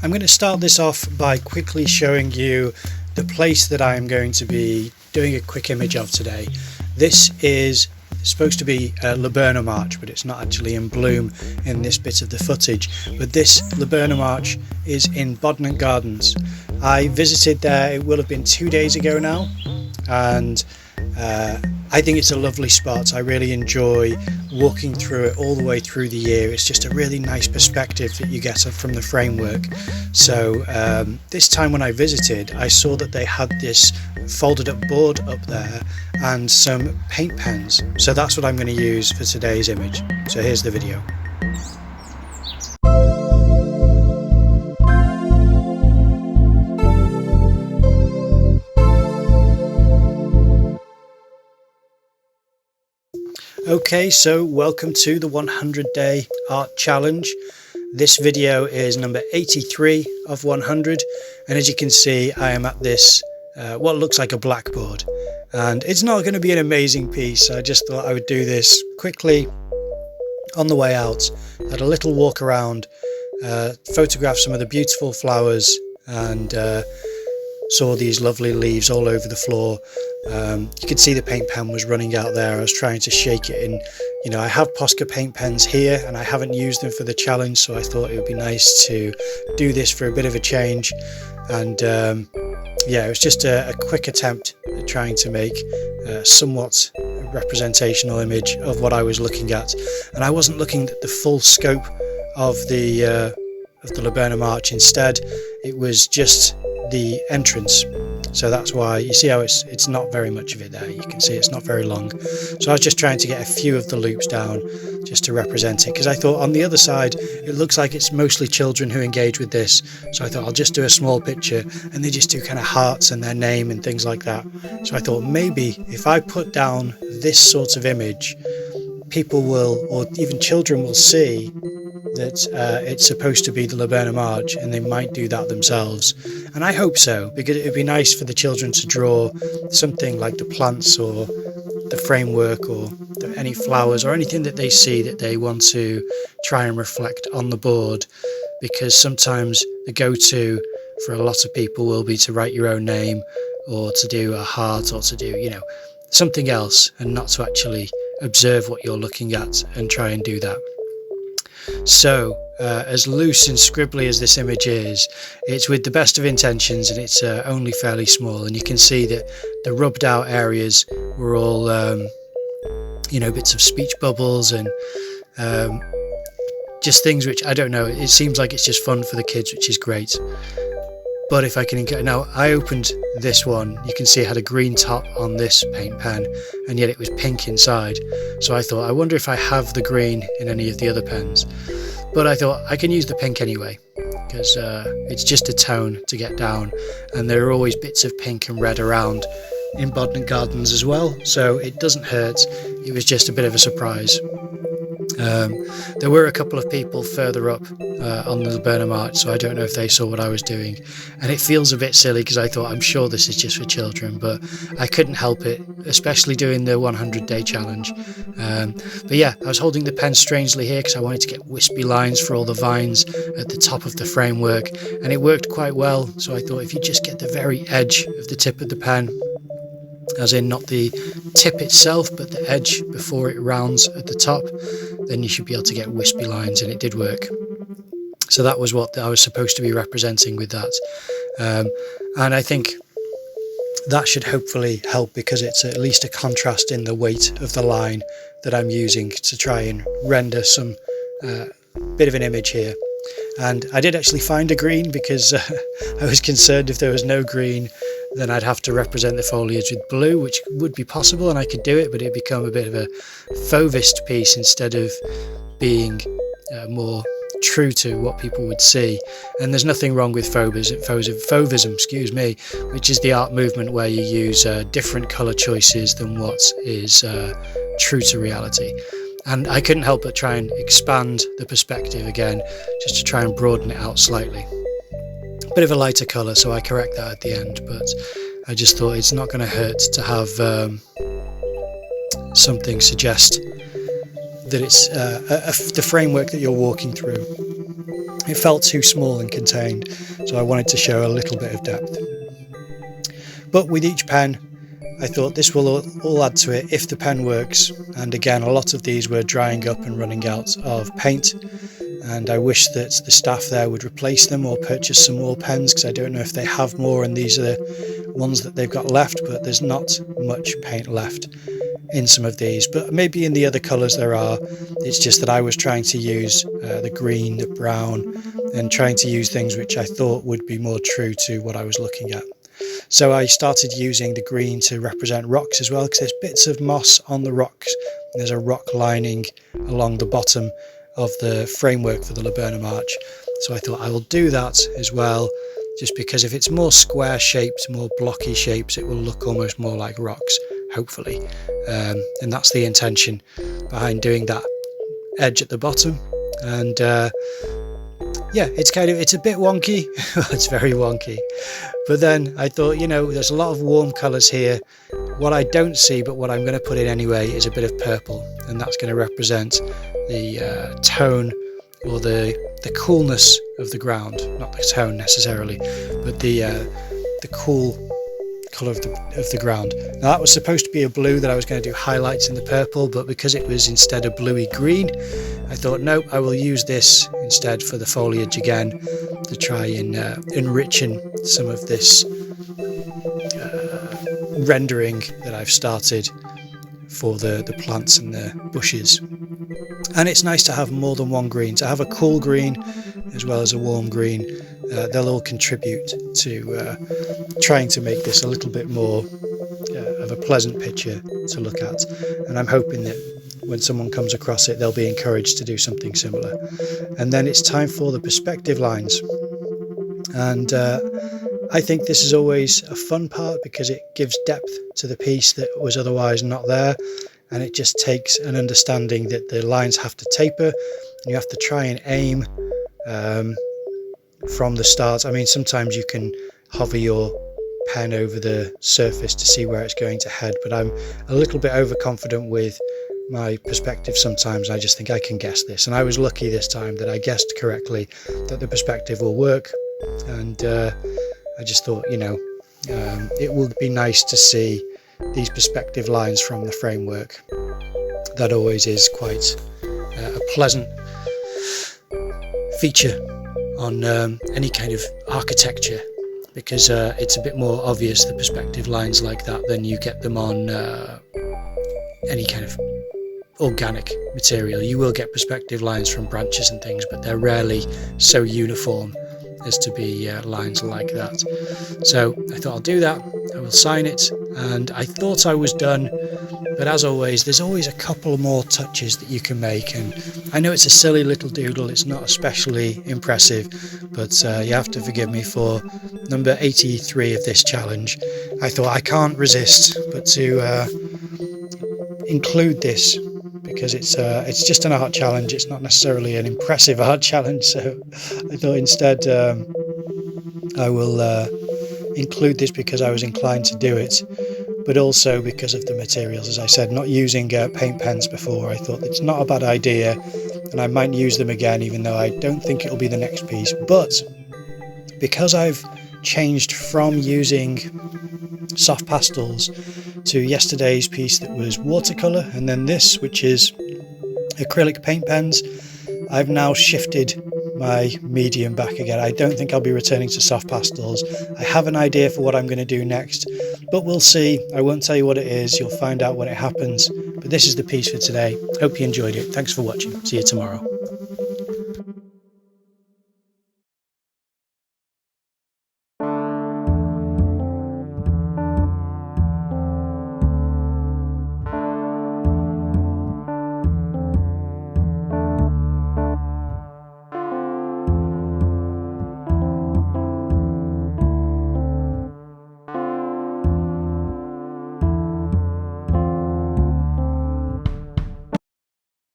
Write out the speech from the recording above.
I'm going to start this off by quickly showing you the place that I am going to be doing a quick image of today. This is supposed to be Laburnum Arch, but it's not actually in bloom in this bit of the footage. But this Laburnum Arch is in Bodnant Gardens. I visited there, it will have been 2 days ago now, and I think it's a lovely spot. I really enjoy walking through it all the way through the year. It's just a really nice perspective that you get from the framework. So this time when I visited, I saw that they had this folded up board up there and some paint pens. So that's what I'm going to use for today's image. So here's the video. Okay, so welcome to the 100 Day Art Challenge. This video is number 83 of 100, and as you can see I am at this what looks like a blackboard, and it's not going to be an amazing piece. I just thought I would do this quickly on the way out. Had a little walk around, photographed some of the beautiful flowers, and saw these lovely leaves all over the floor. You could see the paint pen was running out there. I was trying to shake it in. You know, I have Posca paint pens here and I haven't used them for the challenge, so I thought it would be nice to do this for a bit of a change. And yeah, it was just a quick attempt at trying to make a somewhat representational image of what I was looking at. And I wasn't looking at the full scope of the Laburnum Arch. Instead, it was just the entrance. So that's why you see how it's not very much of it there. You can see it's not very long. So I was just trying to get a few of the loops down just to represent it, because I thought on the other side it looks like it's mostly children who engage with this. So I thought I'll just do a small picture and they just do kind of hearts and their name and things like that. So I thought maybe if I put down this sort of image, people will, or even children will, see that it's supposed to be the Laburnum Arch, and they might do that themselves. And I hope so, because it would be nice for the children to draw something like the plants or the framework or any flowers or anything that they see that they want to try and reflect on the board, because sometimes the go-to for a lot of people will be to write your own name or to do a heart or to do, you know, something else, and not to actually observe what you're looking at and try and do that. So as loose and scribbly as this image is, it's with the best of intentions, and it's only fairly small, and you can see that the rubbed out areas were all you know, bits of speech bubbles and just things which, I don't know, it seems like it's just fun for the kids, which is great. But if I can, now I opened this one, you can see it had a green top on this paint pen, and yet it was pink inside. So I thought, I wonder if I have the green in any of the other pens. But I thought I can use the pink anyway, because it's just a tone to get down, and there are always bits of pink and red around in Bodnant Gardens as well, so it doesn't hurt. It was just a bit of a surprise. There were a couple of people further up on the Laburnum Arch, so I don't know if they saw what I was doing, and it feels a bit silly because I thought, I'm sure this is just for children, but I couldn't help it, especially doing the 100 Day Challenge. But yeah, I was holding the pen strangely here because I wanted to get wispy lines for all the vines at the top of the framework, and it worked quite well. So I thought if you just get the very edge of the tip of the pen, as in not the tip itself but the edge before it rounds at the top, then you should be able to get wispy lines, and it did work. So that was what I was supposed to be representing with that, and I think that should hopefully help, because it's at least a contrast in the weight of the line that I'm using to try and render some bit of an image here. And I did actually find a green, because I was concerned if there was no green then I'd have to represent the foliage with blue, which would be possible and I could do it, but it'd become a bit of a fauvist piece instead of being more true to what people would see. And there's nothing wrong with fauvism, excuse me, which is the art movement where you use different colour choices than what is true to reality. And I couldn't help but try and expand the perspective again, just to try and broaden it out slightly. Bit of a lighter colour, so I correct that at the end, but I just thought it's not going to hurt to have something suggest that it's the framework that you're walking through. it felt too small and contained, so I wanted to show a little bit of depth. But with each pen, I thought this will all add to it if the pen works. And again, a lot of these were drying up and running out of paint, and I wish that the staff there would replace them or purchase some more pens, because I don't know if they have more and these are the ones that they've got left, but there's not much paint left in some of these, but maybe in the other colours there are. It's just that I was trying to use the green, the brown, and trying to use things which I thought would be more true to what I was looking at. So I started using the green to represent rocks as well, because there's bits of moss on the rocks. There's a rock lining along the bottom of the framework for the laburnum arch. So I thought I will do that as well, just because if it's more square shaped, more blocky shapes, it will look almost more like rocks, hopefully. And that's the intention behind doing that edge at the bottom. And yeah, it's a bit wonky. It's very wonky. But then I thought, there's a lot of warm colours here. What I don't see, but what I'm going to put in anyway, is a bit of purple, and that's going to represent the tone or the coolness of the ground. Not the tone necessarily, but the cool colour of the ground. Now that was supposed to be a blue that I was going to do highlights in the purple, but because it was instead a bluey green, I thought, no, I will use this instead for the foliage again to try and enrichen some of this rendering that I've started for the plants and the bushes. And it's nice to have more than one green, to have a cool green as well as a warm green. They'll all contribute to trying to make this a little bit more of a pleasant picture to look at, and I'm hoping that when someone comes across it they'll be encouraged to do something similar. And then it's time for the perspective lines, and I think this is always a fun part because it gives depth to the piece that was otherwise not there, and it just takes an understanding that the lines have to taper and you have to try and aim from the start. I mean, sometimes you can hover your pen over the surface to see where it's going to head, but I'm a little bit overconfident with my perspective sometimes. I just think I can guess this, and I was lucky this time that I guessed correctly that the perspective will work. And I just thought, it would be nice to see these perspective lines from the framework. That always is quite a pleasant feature on any kind of architecture, because it's a bit more obvious, the perspective lines like that, than you get them on any kind of organic material. You will get perspective lines from branches and things, but they're rarely so uniform as to be lines like that. So I thought I'll do that, I will sign it, and I thought I was done, but as always there's always a couple more touches that you can make, and I know it's a silly little doodle, it's not especially impressive, but you have to forgive me for number 83 of this challenge. I thought I can't resist but to include this, because it's just an art challenge, it's not necessarily an impressive art challenge, so I thought instead I will include this because I was inclined to do it, but also because of the materials. As I said, not using paint pens before, I thought it's not a bad idea, and I might use them again, even though I don't think it'll be the next piece. But because I've changed from using soft pastels to yesterday's piece that was watercolour, and then this, which is acrylic paint pens, I've now shifted my medium back again. I don't think I'll be returning to soft pastels. I have an idea for what I'm going to do next, but we'll see. I won't tell you what it is, you'll find out when it happens. But this is the piece for today. Hope you enjoyed it. Thanks for watching. See you tomorrow.